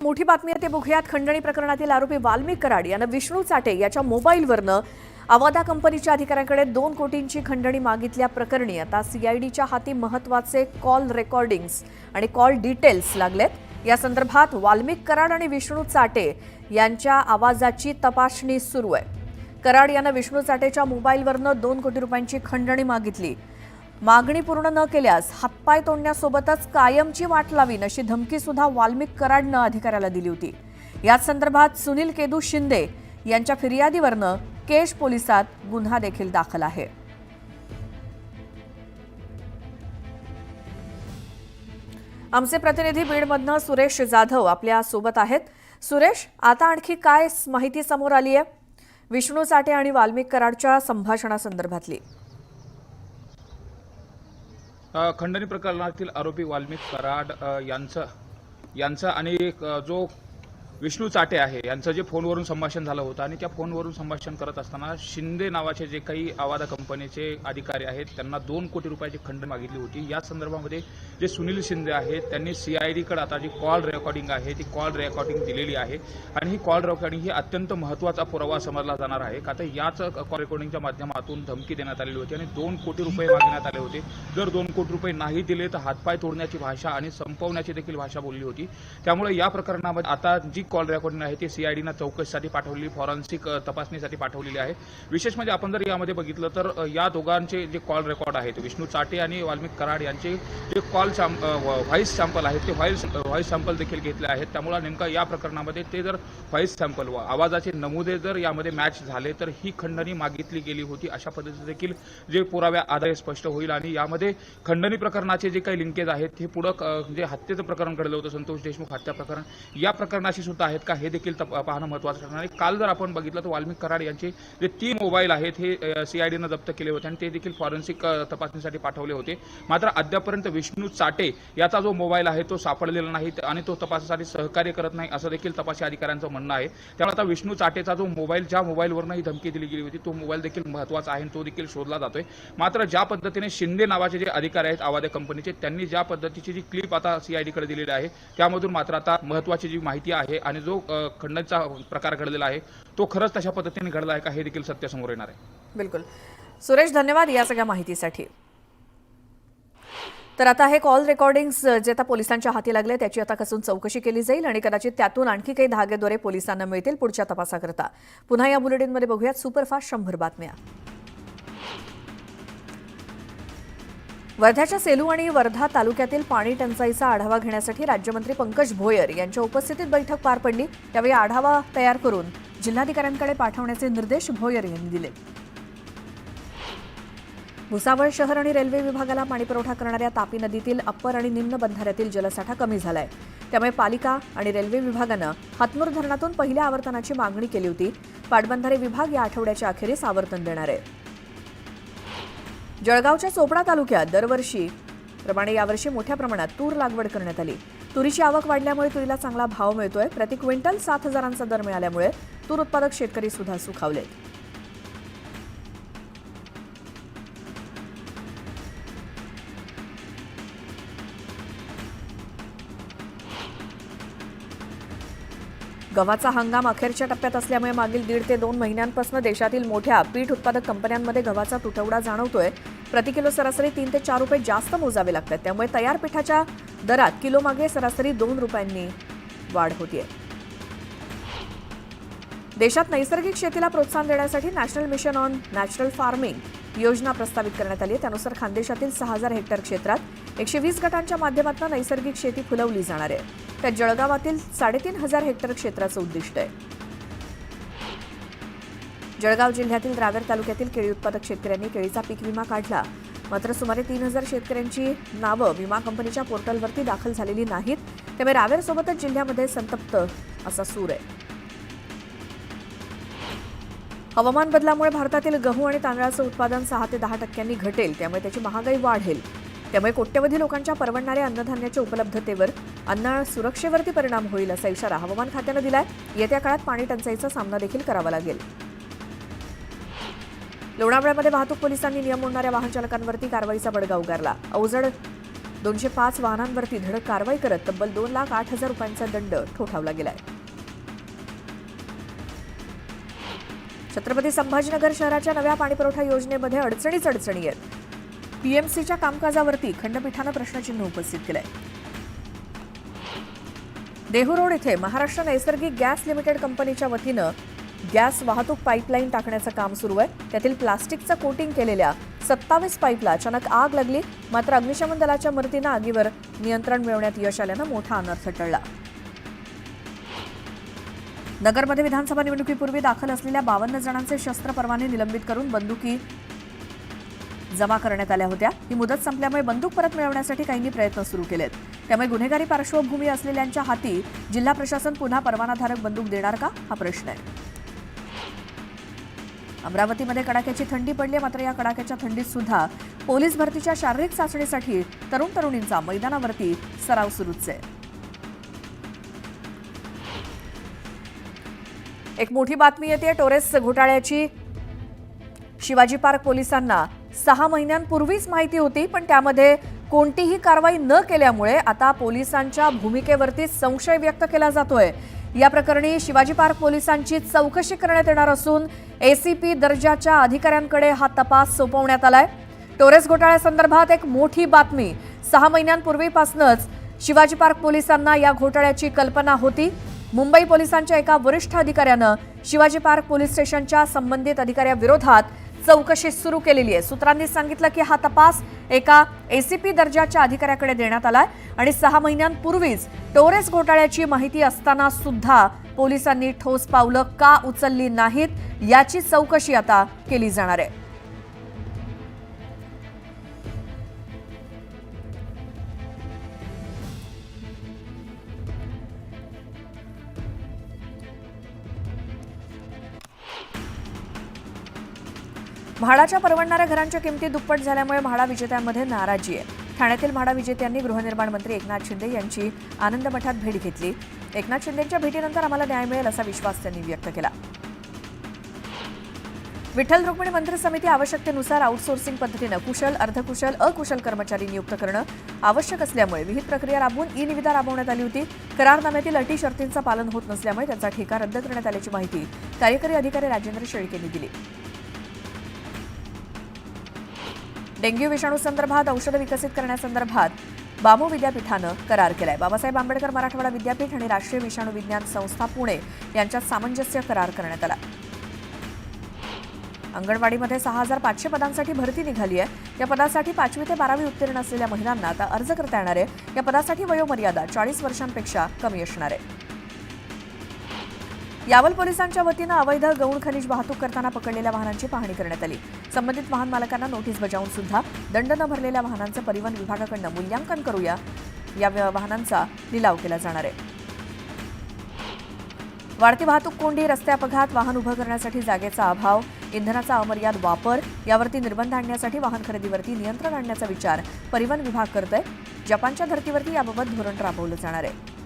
मोठी बातमी आहे ते बघूयात। खंडणी प्रकरणातील आरोपी वाल्मिक कराड यानं विष्णू चाटे याच्या मोबाईलवरनं अवादा कंपनीच्या अधिकाऱ्यांकडे 2 कोटींची खंडणी मागितल्या प्रकरणी आता सीआयडीच्या हाती महत्त्वाचे कॉल रेकॉर्डिंग्स आणि कॉल डिटेल्स लागलेत। या संदर्भात वाल्मिक कराड आणि विष्णू चाटे यांच्या आवाजाची तपासणी सुरू आहे। कराड यानं विष्णू चाटेच्या मोबाईलवरनं 2 कोटी रुपयांची खंडणी मागितली। मागणी पूर्ण न केल्यास हातपाय तोडण्यासोबतच कायमची वाट लावीन अशी धमकी सुद्धा वाल्मिक कराडनं अधिकाऱ्याला दिली होती। याच संदर्भात सुनील केदू शिंदे यांच्या फिर्यादीवरनं केश पोलिसात गुन्हा देखील दाखल आहे। आमचे प्रतिनिधी बीडमधनं सुरेश जाधव आपल्या सोबत आहेत। सुरेश, आता आणखी काय माहिती समोर आली आहे विष्णू चाटे आणि वाल्मिक कराडच्या संभाषणासंदर्भातली? खंडणी प्रकरणातील आरोपी वाल्मिक कराड यांचा आणि जो विष्णू चाटे आहे यांचं जे फोनवरून संभाषण झालं होतं आणि त्या फोनवरून संभाषण करत असताना शिंदे नावाचे जे काही अवादा कंपनीचे अधिकारी आहेत त्यांना 2 कोटी रुपयाची खंडणी मागितली होती। या संदर्भामध्ये जे सुनील शिंदे आहेत त्यांनी सीआयडीकडे आता जी कॉल रेकॉर्डिंग आहे ती कॉल रेकॉर्डिंग दिलेली आहे आणि ही कॉल रेकॉर्डिंग ही अत्यंत महत्त्वाचा पुरावा समजला जाणार आहे। आता याच कॉल रेकॉर्डिंगच्या माध्यमातून धमकी देण्यात आलेली होती आणि 2 कोटी रुपये मागण्यात आले होते। जर 2 कोटी रुपये नाही दिले तर हातपाय तोडण्याची भाषा आणि संपवण्याची देखील भाषा बोलली होती। त्यामुळे या प्रकरणामध्ये आता जी कॉल रेकॉर्डिंग आहे ती सीआयडीनं चौकशीसाठी पाठवलेली, फॉरेन्सिक तपासणीसाठी पाठवलेली आहे। विशेष म्हणजे आपण जर यामध्ये बघितलं तर या दोघांचे जे कॉल रेकॉर्ड आहेत विष्णू चाटे आणि वाल्मिक कराड यांचे जे कॉल व्हॉइस सॅम्पल आहेत ते व्हॉइस सॅम्पल देखील घेतले आहेत। त्यामुळे नेमका या प्रकरणामध्ये ते जर व्हॉइस सॅम्पल व आवाजाचे नमुने जर यामध्ये मॅच झाले तर ही खंडणी मागितली गेली होती अशा पद्धतीने देखील जे पुराव्या आधारे स्पष्ट होईल आणि यामध्ये खंडणी प्रकरणाचे जे काही लिंकेज आहेत हे पुढं जे हत्येचं प्रकरण घडलं होतं संतोष देशमुख हत्या प्रकरण या प्रकरणाशी सुद्धा आहेत का हे देखील पाहणं महत्त्वाचं ठरणार आहे। काल जर आपण बघितलं तर वाल्मिक कराड यांचे जे 3 मोबाईल आहेत हे सीआयडीनं जप्त केले होते आणि ते देखील फॉरेन्सिक तपासणीसाठी पाठवले होते। मात्र अद्यापर्यंत विष्णू चाटे याचा जो मोबाईल आहे तो सापडलेला नाही आणि तो तपासासाठी सहकार्य करत नाही असं देखील तपासी अधिकाऱ्यांचं म्हणणं आहे। त्यामुळे आता विष्णू चाटेचा जो मोबाईल ज्या मोबाईलवरनं ही धमकी दिली गेली होती तो मोबाईल देखील महत्त्वाचा आहे आणि तो देखील शोधला जातोय। मात्र ज्या पद्धतीने शिंदे नावाचे जे अधिकारी आहेत अवादा कंपनीचे त्यांनी ज्या पद्धतीची जी क्लिप आता सीआयडीकडे दिलेली आहे त्यामधून मात्र आता महत्त्वाची जी माहिती आहे आणि जो खंडणीचा प्रकार घडलेला आहे तो खरंच तशा पद्धतीने घडला आहे का हे देखील सत्य समोर येणार आहे। बिलकुल सुरेश, धन्यवाद या सगळ्या माहितीसाठी। तर आता हे कॉल रेकॉर्डिंग्स जे आता पोलिसांच्या हाती लागले त्याची आता कसून चौकशी केली जाईल आणि कदाचित त्यातून आणखी काही धागेदोरे पोलिसांना मिळतील पुढच्या तपासाकरता। पुन्हा या बुलेटिनमध्ये बघूयात सुपरफास्ट 100 बातम्या। वर्ध्याच्या सेलू आणि वर्धा तालुक्यातील पाणी टंचाईचा आढावा घेण्यासाठी राज्यमंत्री पंकज भोयर यांच्या उपस्थितीत बैठक पार पडली। त्यावेळी आढावा तयार करून जिल्हाधिकाऱ्यांकडे पाठवण्याचे निर्देश भोयर यांनी दिले। भुसावळ शहर आणि रेल्वे विभागाला पाणीपुरवठा करणाऱ्या तापी नदीतील अप्पर आणि निम्न बंधाऱ्यातील जलसाठा कमी झालाय। त्यामुळे पालिका आणि रेल्वे विभागानं हातनूर धरणातून पहिल्या आवर्तनाची मागणी केली होती। पाटबंधारे विभाग या आठवड्याच्या अखेरीस आवर्तन देणार आहे। जळगावच्या चोपडा तालुक्यात दरवर्षी प्रमाणे यावर्षी मोठ्या प्रमाणात तूर लागवड करण्यात आली। तुरीची आवक वाढल्यामुळे तुरीला चांगला भाव मिळतोय। प्रति क्विंटल 7,000चा दर मिळाल्यामुळे तूर उत्पादक शेतकरी सुद्धा सुखावलेत। गव्हाचा हंगाम अखेरच्या टप्प्यात असल्यामुळे मागील 1.5 ते 2 महिन्यांपासून देशातील मोठ्या पीठ उत्पादक कंपन्यांमध्ये गव्हाचा तुटवडा जाणवतोय। प्रति किलो सरासरी 3 ते 4 रुपये जास्त मोजावे लागतात। त्यामुळे तयार पिठाच्या दरात किलोमागे सरासरी 2 रुपयांनी वाढ होतीये। देशात नैसर्गिक शेतीला प्रोत्साहन देण्यासाठी national mission on natural farming योजना प्रस्तावित करण्यात आली आहे। त्यानुसार खानदेशातील 6,000 हेक्टर क्षेत्रात 120 गटांच्या माध्यमातून नैसर्गिक शेती फुलवली जाणार आहे। त्यात जळगावातील 3,500 हेक्टर क्षेत्राचं उद्दिष्ट आहे। जळगाव जिल्ह्यातील रावेर तालुक्यातील केळी उत्पादक शेतकऱ्यांनी केळीचा पीक विमा काढला। मात्र सुमारे 3,000 शेतकऱ्यांची नावं विमा कंपनीच्या पोर्टलवरती दाखल झालेली नाहीत। त्यामुळे रावेरसोबतच जिल्ह्यामध्ये संतप्त असा सूर आहे। हवामान बदलामुळे भारतातील गहू आणि तांदळाचं उत्पादन 6 ते 10% घटेल। त्यामुळे त्याची महागाई वाढेल। त्यामुळे कोट्यवधी लोकांच्या परवडणाऱ्या अन्नधान्याच्या उपलब्धतेवर अन्न सुरक्षेवरती परिणाम होईल असा इशारा हवामान खात्यानं दिलाय। येत्या काळात पाणी टंचाईचा सामना देखील करावा लागेल। लोणावळ्यामध्ये वाहतूक पोलिसांनी नियम मोडणाऱ्या वाहन चालकांवरती कारवाईचा बडगा उगारला। अवजड 205 वाहनांवरती धडक कारवाई करत तब्बल 2,08,000 रुपयांचा दंड ठोठावला गेलाय. छत्रपती संभाजीनगर शहराच्या नव्या पाणीपुरवठा योजनेमध्ये अडचणीच अडचणी आहेत. पीएमसीच्या कामकाजावरती खंडपीठानं प्रश्नचिन्ह उपस्थित केलंय. देहू रोड इथे महाराष्ट्र नैसर्गिक गॅस लिमिटेड कंपनीच्या वतीनं गॅस वाहतूक पाईपलाईन टाकण्याचं काम सुरू आहे. त्यातील प्लास्टिकचं कोटिंग केलेल्या 27 पाईपला अचानक आग लागली. मात्र अग्निशमन दलाच्या मदतीनं आगीवर नियंत्रण मिळवण्यात यश आल्यानं मोठा अनर्थ टळला. नगरमध्ये विधानसभा निवडणुकीपूर्वी दाखल असलेल्या 52 जणांचे शस्त्र परवाने निलंबित करून बंदुकी जमा करण्यात आल्या होत्या. ही मुदत संपल्यामुळे बंदूक परत मिळवण्यासाठी काहींनी प्रयत्न सुरू केलेत. त्यामुळे गुन्हेगारी पार्श्वभूमी असलेल्यांच्या हाती जिल्हा प्रशासन पुन्हा परवानाधारक बंदूक देणार का हा प्रश्न आहे. अमरावतीमध्ये कडाक्याची थंडी पडली. मात्र या कडाक्याच्या थंडीत सुद्धा पोलीस भरतीच्या शारीरिक चाचणीसाठी तरुण तरुणींचा मैदानावरती सराव सुरूच आहे. एक मोठी बातमी येते टोरेस घोटाळ्याची. शिवाजी पार्क पोलिसांना 6 महिन्यांपूर्वीच माहिती होती, पण त्यामध्ये कोणतीही कारवाई न केल्यामुळे आता पोलिसांच्या भूमिकेवरती संशय व्यक्त केला जातोय. या प्रकरणी शिवाजी पार्क पोलिसांची चौकशी करण्यात येणार असून एसीपी दर्जाच्या अधिकाऱ्यांकडे हा तपास सोपवण्यात आलाय. टोरेस घोटाळ्यासंदर्भात एक मोठी बातमी. 6 महिन्यांपूर्वीपासूनच शिवाजी पार्क पोलिसांना या घोटाळ्याची कल्पना होती. मुंबई पोलिसांच्या एका वरिष्ठ अधिकाऱ्यानं शिवाजी पार्क पोलीस स्टेशनच्या संबंधित अधिकाऱ्याविरोधात चौकशी सुरू केलेली आहे. सूत्रांनी सांगितलं की हा तपास एका एसीपी दर्जाच्या अधिकाऱ्याकडे देण्यात आलाय आणि 6 महिन्यांपूर्वीच टोरेस घोटाळ्याची माहिती असताना सुद्धा पोलिसांनी ठोस पावलं का उचलली नाहीत याची चौकशी आता केली जाणार आहे. म्हाडाच्या परवडणाऱ्या घरांच्या किमती दुप्पट झाल्यामुळे म्हाडा विजेत्यांमध्ये नाराजी आहे. ठाण्यातील म्हाडा विजेत्यांनी गृहनिर्माण मंत्री एकनाथ शिंदे यांची आनंद मठात भेट घेतली. एकनाथ शिंदेंच्या भेटीनंतर आम्हाला न्याय मिळेल असा विश्वास त्यांनी व्यक्त केला. विठ्ठल रुक्मिणी मंत्री समिती आवश्यकतेनुसार आउटसोर्सिंग पद्धतीनं कुशल, अर्धकुशल, अकुशल कर्मचारी नियुक्त करणं आवश्यक असल्यामुळे विहित प्रक्रिया राबवून ई निविदा राबवण्यात आली होती. करारनाम्यातील अटी शर्तींचं पालन होत नसल्यामुळे त्याचा ठेका रद्द करण्यात आल्याची माहिती कार्यकारी अधिकारी राजेंद्र शेळकेंनी दिली. डेंग्यू विषाणू संदर्भात औषधं विकसित करण्यासंदर्भात बामू विद्यापीठानं करार केलाय. बाबासाहेब आंबेडकर मराठवाडा विद्यापीठ आणि राष्ट्रीय विषाणू विज्ञान संस्था पुणे यांच्यात सामंजस्य करार करण्यात आला. अंगणवाडीमध्ये 6,500 पदांसाठी भरती निघाली आहे. या पदासाठी 5वी ते 12वी उत्तीर्ण असलेल्या महिलांना आता अर्ज करता येणार आहे. या पदासाठी वयोमर्यादा 40 वर्षांपेक्षा कमी असणार आहे. यावल पोलिसांच्या वतीनं अवैध गौण खनिज वाहतूक करताना पकडलेल्या वाहनांची पाहणी करण्यात आली. संबंधित वाहन मालकांना नोटीस बजावून सुद्धा दंड न भरलेल्या वाहनांचं परिवहन विभागाकडून मूल्यांकन करूया या वाहनांचा लिलाव केला जाणार आहे. वाढती वाहतूक कोंडी, रस्ते अपघात, वाहन उभं करण्यासाठी जागेचा अभाव, इंधनाचा अमर्याद वापर यावरती निर्बंध आणण्यासाठी वाहन खरेदीवरती नियंत्रण आणण्याचा विचार परिवहन विभाग करतोय. जपानच्या धर्तीवरती याबाबत धोरण राबवलं जाणार आहे.